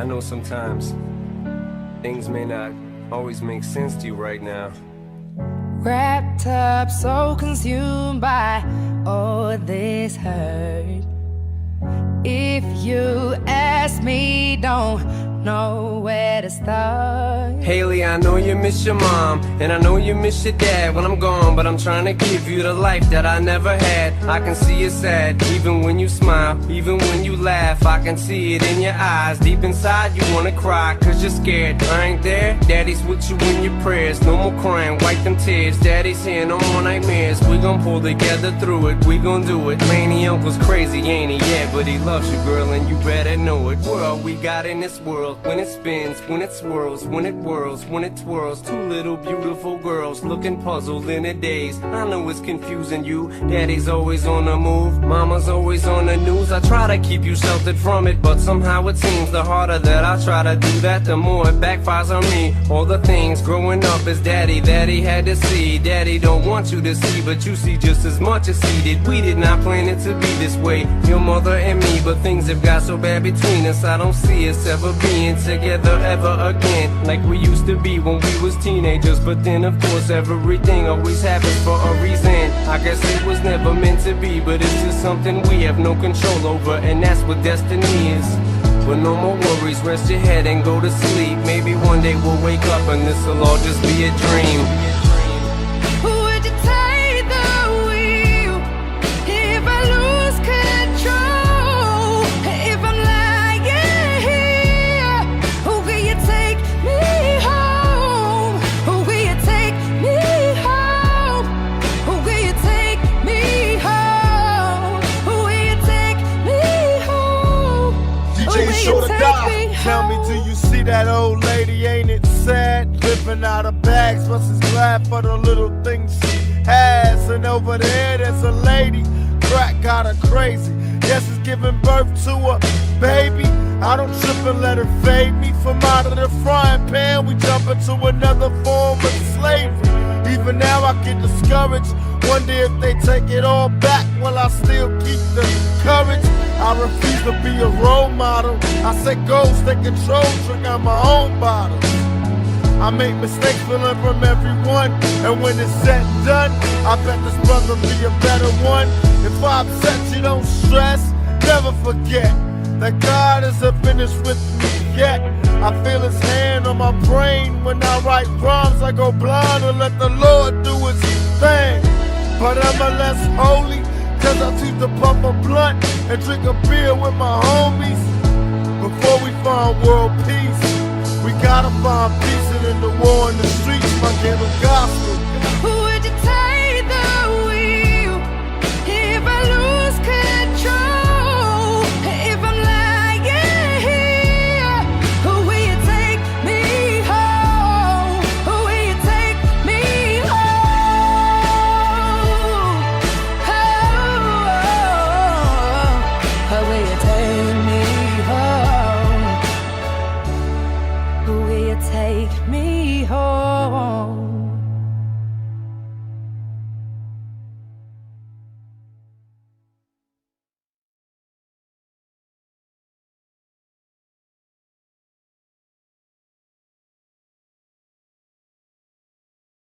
know sometimes things may not always make sense to you right now. Wrapped up, so consumed by all this hurt. If you ask me, don't know where to start. Haley, I know you miss your mom, and I know you miss your dad when I'm gone, but I'm trying to give you the life that I never had. I can see you sad, even when you smile, even when you laugh. I can see it in your eyes, deep inside you wanna cry, cause you're scared. I ain't there, daddy's with you in your prayers. No more crying, wipe them tears, daddy's here, no more nightmares. We gon' pull together through it, we gon' do it. Laney uncle's crazy, ain't he? Yeah, but he loves you, girl, and you better know it. What all we got in this world? When it spins, when it swirls, when it whirls, when it twirls. Two little beautiful girls looking puzzled in a daze. I know it's confusing you. Daddy's always on the move, mama's always on the news. I try to keep you sheltered from it, but somehow it seems the harder that I try to do that, the more it backfires on me. All the things growing up as daddy that he had to see. Daddy don't want you to see, but you see just as much as he did. We did not plan it to be this way, your mother and me, but things have got so bad between us. I don't see us ever being together ever again like we used to be when we was teenagers. But then of course everything always happens for a reason. I guess it was never meant to be, but it's just something we have no control over, and that's what destiny is. But no more worries, rest your head and go to sleep. Maybe one day we'll wake up and this'll all just be a dream. Would you take the wheel if I lose control? If I'm lying here, will you take me home? Will you take me home? Will you take me home? Will you take me home? DJ Shota, tell me, do you see that old lady? Ain't it sad? Living out of bags, but she's glad for the little things she has. And over there, there's a lady, crack got her crazy. Yes, it's giving birth to a baby. I don't trip and let her fade me. From out of the frying pan, we jump into another form of slavery. Even now I get discouraged. Wonder if they take it all back, will I still keep the courage? I refuse to be a role model. I set goals, take control, drink out my own bottles. I make mistakes, we learn from everyone. And when it's said and done, I bet this brother be a better one. If I upset you, don't stress, never forget that God isn't finished with me yet. I feel his hand on my brain. When I write rhymes, I go blind and let the Lord do his thing. But am I less holy? Cause I choose to pump a blunt and drink a beer with my homies. Before we find world peace, we gotta find peace. And in the war in the streets, my ghetto gospel